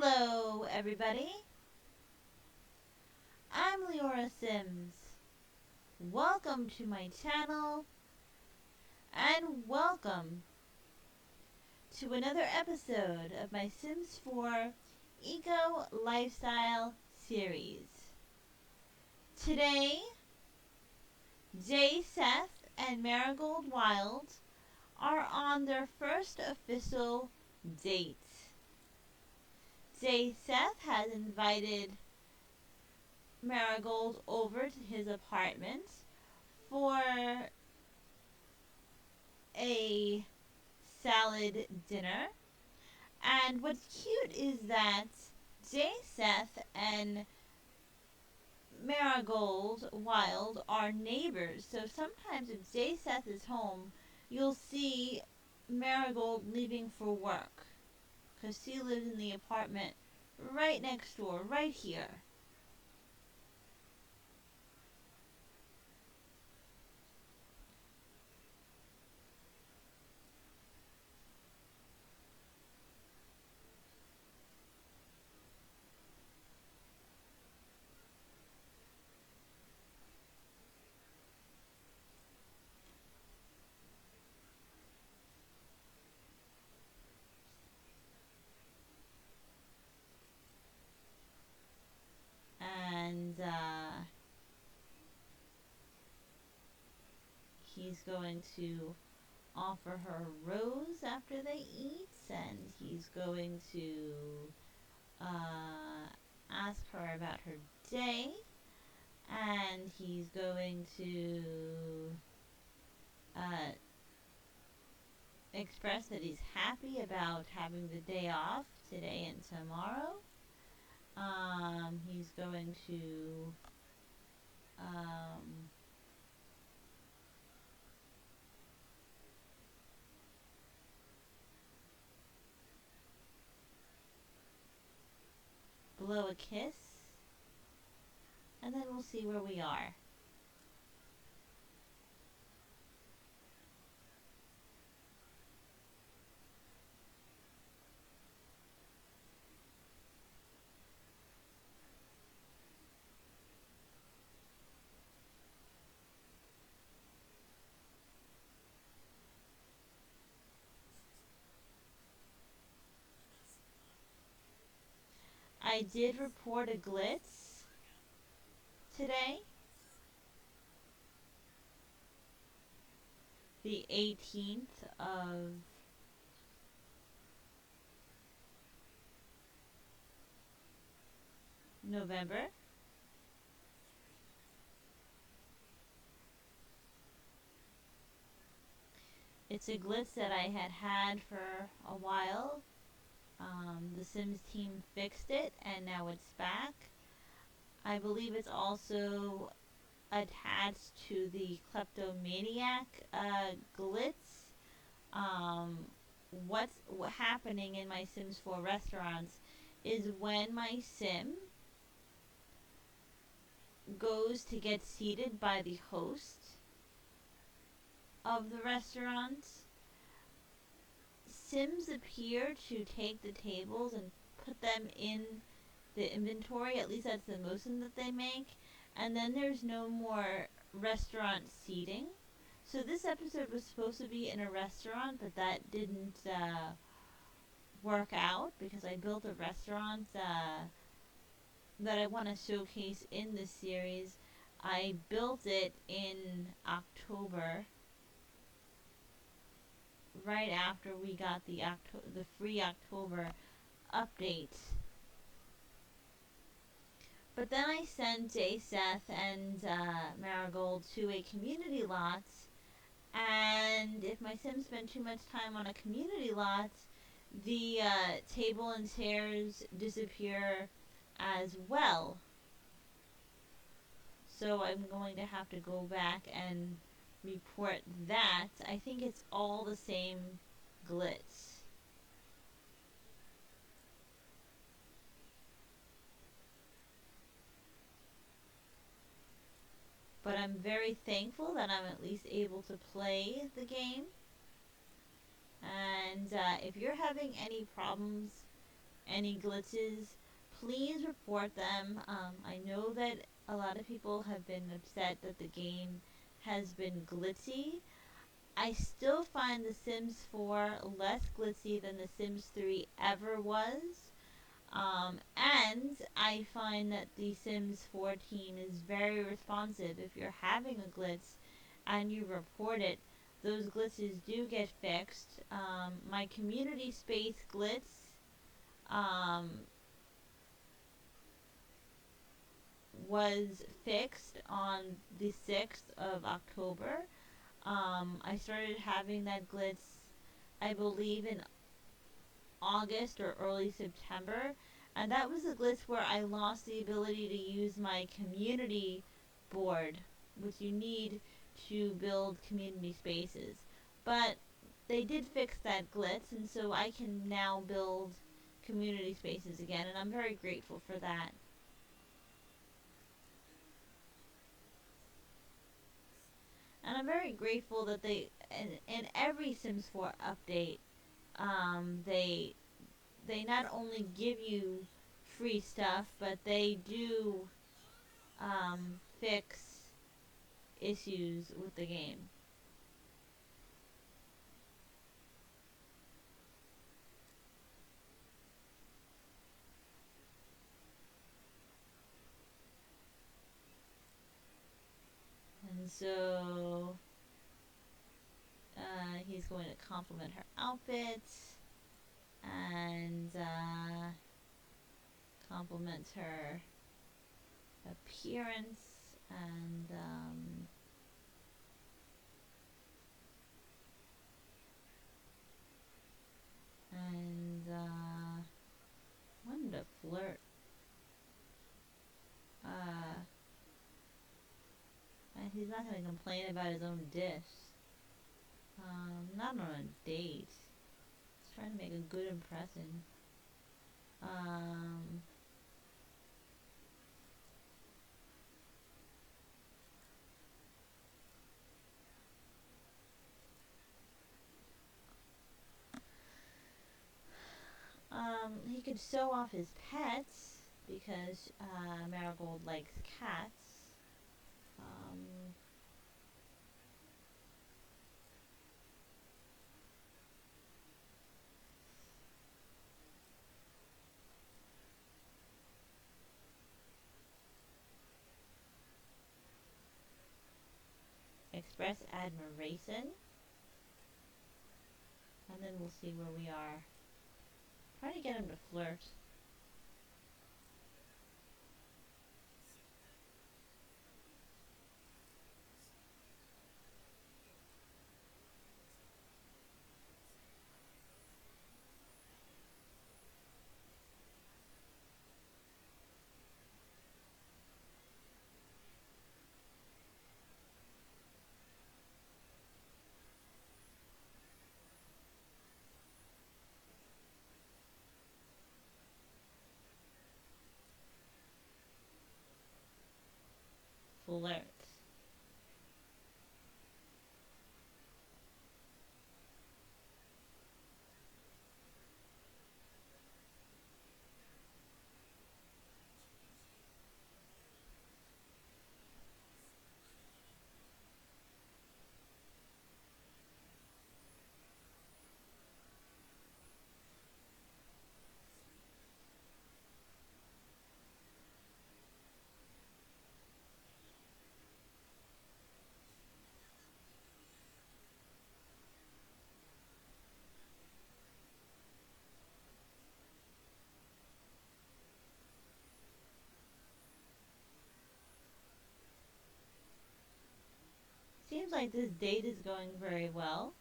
Hello, everybody. I'm Leora Sims. Welcome to my channel, and welcome to another episode of my Sims 4 Eco Lifestyle series. Today, Jay Seth and Marigold Wild are on their first official date. Jay Seth has invited Marigold over to his apartment for a salad dinner. And what's cute is that Jay Seth and Marigold Wild are neighbors. So sometimes if Jay Seth is home, you'll see Marigold leaving for work, because she lives in the apartment right next door, right here. And he's going to offer her a rose after they eat, and he's going to ask her about her day, and he's going to express that he's happy about having the day off today and tomorrow. He's going to blow a kiss, and then we'll see where we are. I did report a glitch today, the 18th of November. It's a glitch that I had for a while. The Sims team fixed it, and now it's back. I believe it's also attached to the kleptomaniac glitch. What's happening in my Sims 4 restaurants is when my Sim goes to get seated by the host of the restaurant, Sims appear to take the tables and put them in the inventory. At least that's the motion that they make. And then there's no more restaurant seating. So this episode was supposed to be in a restaurant, but that didn't work out because I built a restaurant that I want to showcase in this series. I built it in October, right after we got the free October update. But then I sent Jay Seth and Marigold to a community lot, and if my Sims spend too much time on a community lot, the table and chairs disappear as well. So I'm going to have to go back and report that. I think it's all the same glitch. But I'm very thankful that I'm at least able to play the game. And if you're having any problems any glitches, please report them. I know that a lot of people have been upset that the game has been glitchy. I still find The Sims 4 less glitchy than The Sims 3 ever was. And I find that the Sims 4 team is very responsive. If you're having a glitch and you report it, those glitches do get fixed. My community space glitch um, was fixed on the 6th of October. I started having that glitch, I believe, in August or early September, and that was a glitch where I lost the ability to use my community board, which you need to build community spaces. But they did fix that glitch, and so I can now build community spaces again, and I'm very grateful for that. And I'm very grateful that in every Sims 4 update, they not only give you free stuff, but they do fix issues with the game. And so he's going to compliment her outfit and compliment her appearance and wanted to flirt. And he's not going to complain about his own dish. Not on a date. He's trying to make a good impression. Um, he could show off his pets because Marigold likes cats. Express admiration, and then we'll see where we are. Try to get him to flirt. Flirt. Seems like this date is going very well.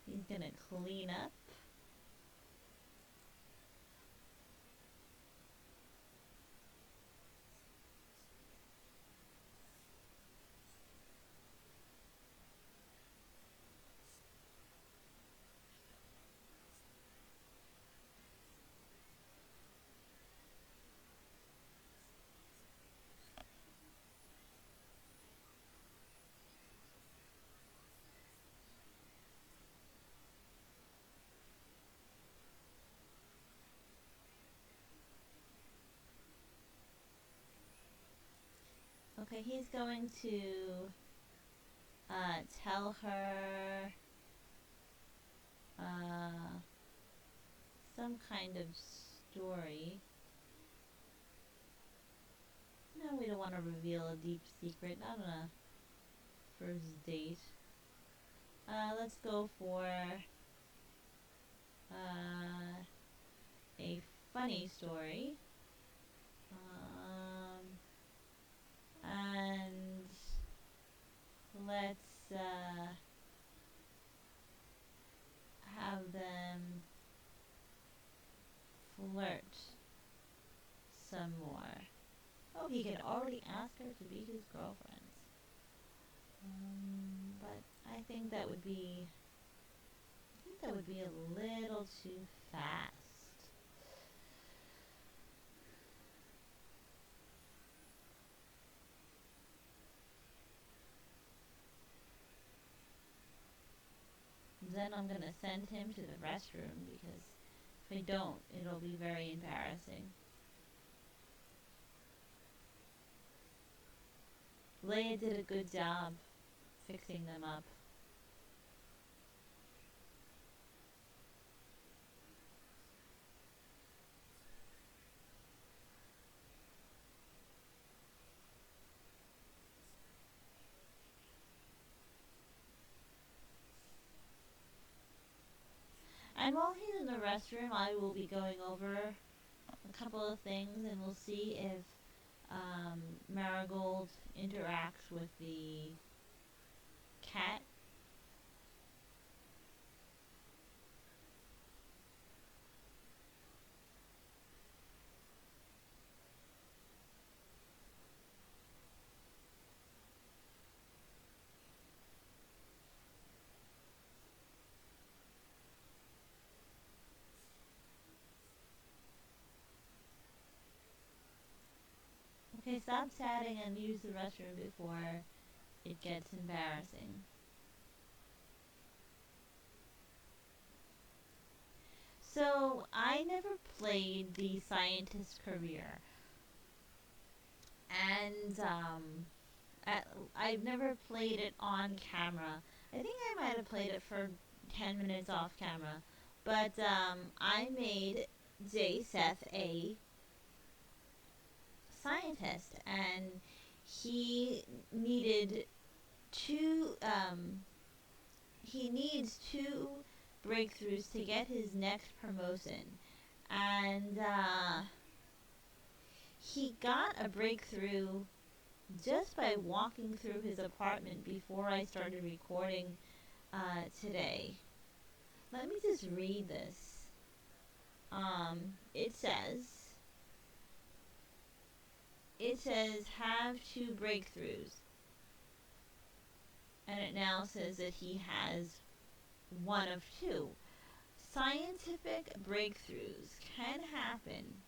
He's gonna clean up. Okay, he's going to tell her some kind of story. No, we don't want to reveal a deep secret, not on a first date. Let's go for a funny story. And let's have them flirt some more. Oh, he can already ask her to be his girlfriend. But I think that would be a little too fast. Then I'm gonna send him to the restroom because if I don't, it'll be very embarrassing. Leia did a good job fixing them up. And while he's in the restroom, I will be going over a couple of things and we'll see if Marigold interacts with the cat. Okay, stop chatting and use the restroom before it gets embarrassing. So, I never played the scientist career. And, I've never played it on camera. I think I might have played it for 10 minutes off camera. But, I made J. Seth a scientist. And he needed two, he needs two breakthroughs to get his next promotion. And he got a breakthrough just by walking through his apartment before I started recording today. Let me just read this. It says have two breakthroughs. And it now says that he has one of two. Scientific breakthroughs can happen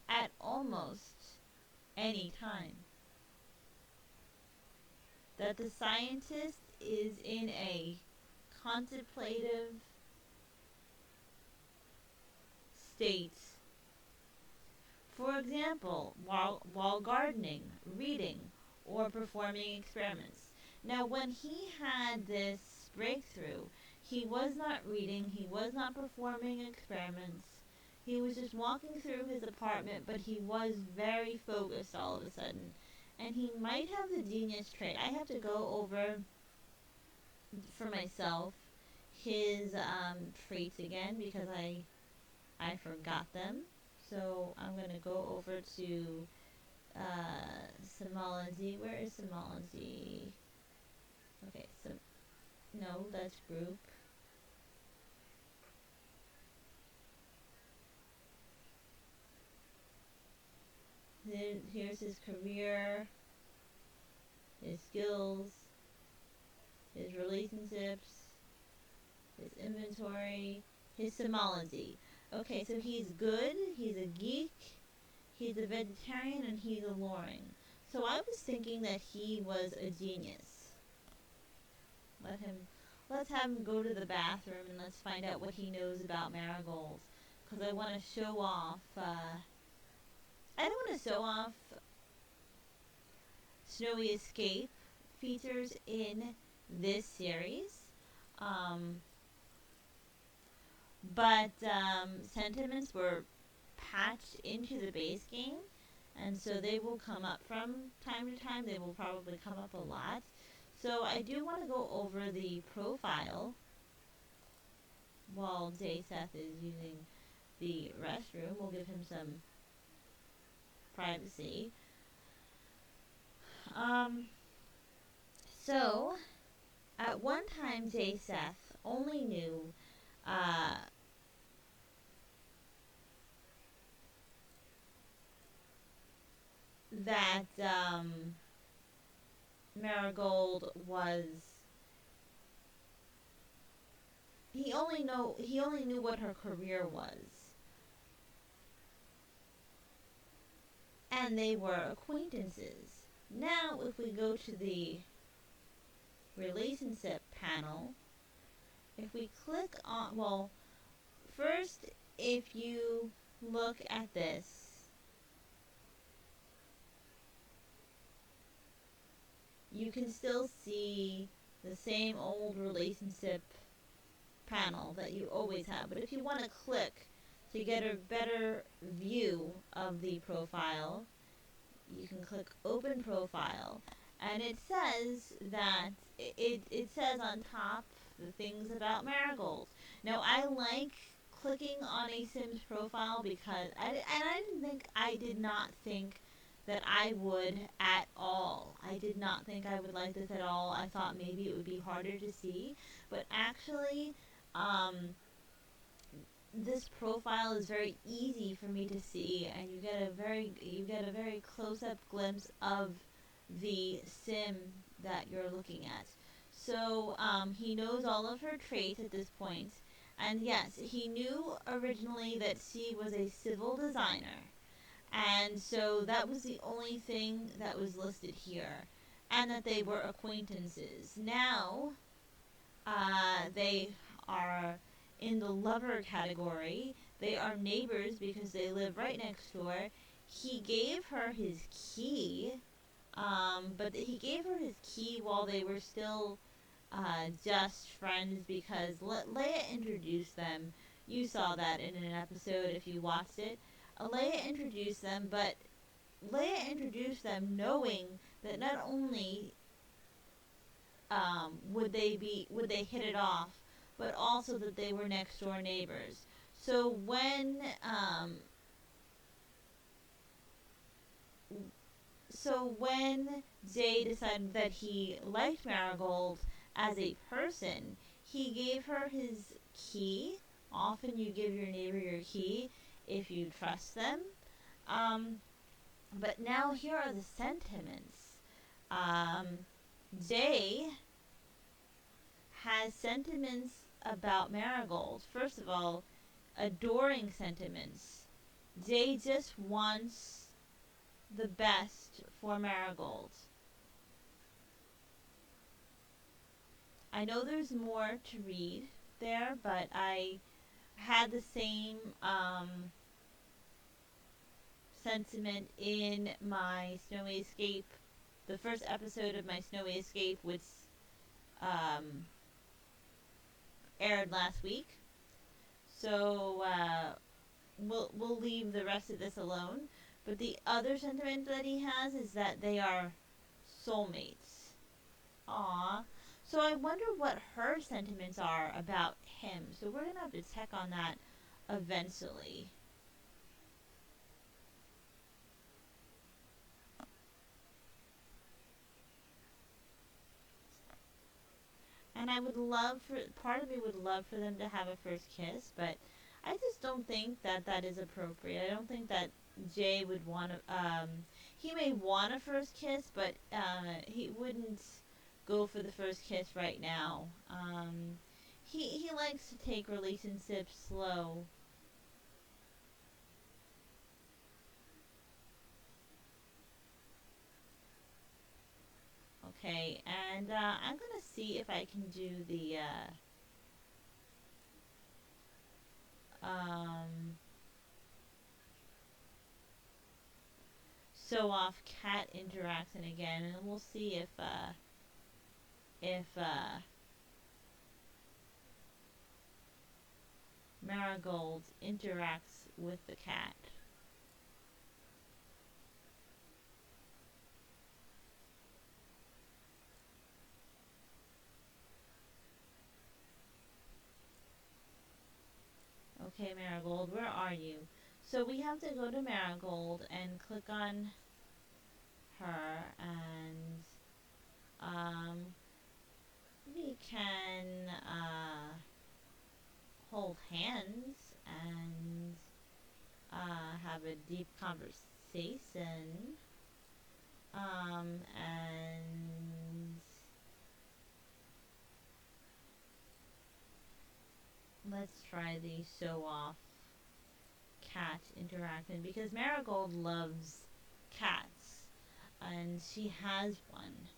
at almost any time. That the scientist is in a contemplative state. For example, while gardening, reading, or performing experiments. Now, when he had this breakthrough, he was not reading, he was not performing experiments. He was just walking through his apartment, but he was very focused all of a sudden. And he might have the genius trait. I have to go over for myself his traits again because I forgot them. So I'm going to go over to Somology. Where is Somology? Okay, so no, that's group. Here's his career, his skills, his relationships, his inventory, his Somology. Okay, so he's good, he's a geek, he's a vegetarian, and he's alluring. So I was thinking that he was a genius. Let's have him go to the bathroom and let's find out what he knows about marigolds. Because I want to show off, I don't want to show off Snowy Escape features in this series. Um, but sentiments were patched into the base game, and so they will come up from time to time. They will probably come up a lot. So I do want to go over the profile while J. Seth is using the restroom. We'll give him some privacy. Um, so, at one time, J. Seth only knew uh, that Marigold was. He only knew what her career was, and they were acquaintances. Now, if we go to the relationship panel, if we click on, well, first, if you look at this, you can still see the same old relationship panel that you always have. But if you want to click to get a better view of the profile, you can click Open Profile. And it says that, it says on top the things about Marigold. Now, I like clicking on a Sim's profile because, I did not think that I would at all. I did not think I would like this at all. I thought maybe it would be harder to see. But actually, this profile is very easy for me to see, and you get a very close-up glimpse of the sim that you're looking at. So he knows all of her traits at this point, and yes, he knew originally that she was a civil designer, and so that was the only thing that was listed here, and that they were acquaintances. Now, they are in the lover category. They are neighbors because they live right next door. He gave her his key, but he gave her his key while they were still just friends because Leia introduced them. You saw that in an episode if you watched it. Leia introduced them, but Leia introduced them knowing that not only would they hit it off, but also that they were next door neighbors. So when Jay decided that he liked Marigold as a person, he gave her his key. Often you give your neighbor your key if you trust them. But now here are the sentiments. Jay has sentiments about Marigold. First of all, adoring sentiments. Jay just wants the best for Marigold. I know there's more to read there, but I had the same sentiment in my Snowy Escape, the first episode of my Snowy Escape, which aired last week. So we'll leave the rest of this alone. But the other sentiment that he has is that they are soulmates. Aww. So I wonder what her sentiments are about him. So we're gonna have to check on that eventually. And I would love for, part of me would love for them to have a first kiss, but I just don't think that that is appropriate. I don't think that Jay would want to, he may want a first kiss, but he wouldn't go for the first kiss right now. He likes to take relationships slow. Okay, and I'm gonna see if I can do the sew off cat interaction again, and we'll see if Marigold interacts with the cat. Okay, Marigold, where are you? So we have to go to Marigold and click on her, and we can hold hands and have a deep conversation. And let's try the sew off cat interaction because Marigold loves cats and she has one.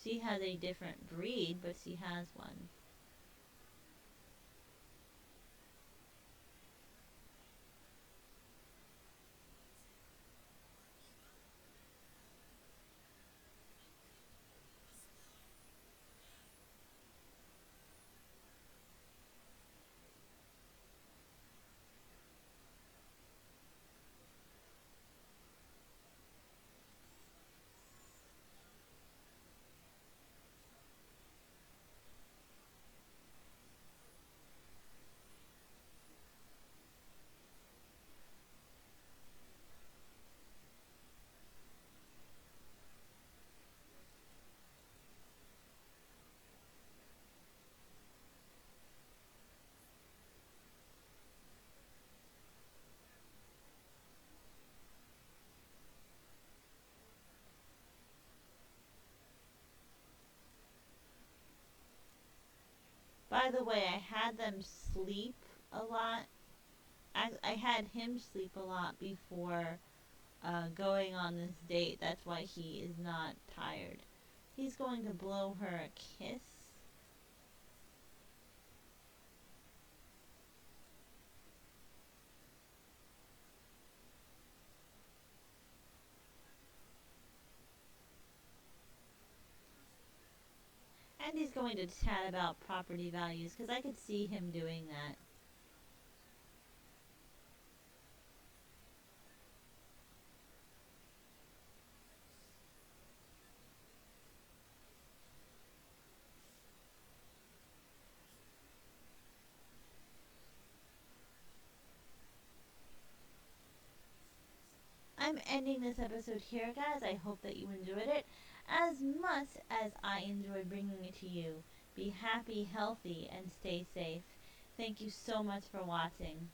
She has a different breed, but she has one. By the way, I had them sleep a lot. I had him sleep a lot before going on this date. That's why he is not tired. He's going to blow her a kiss. And he's going to chat about property values because I could see him doing that. I'm ending this episode here, guys. I hope that you enjoyed it as much as I enjoyed bringing it to you. Be happy, healthy, and stay safe. Thank you so much for watching.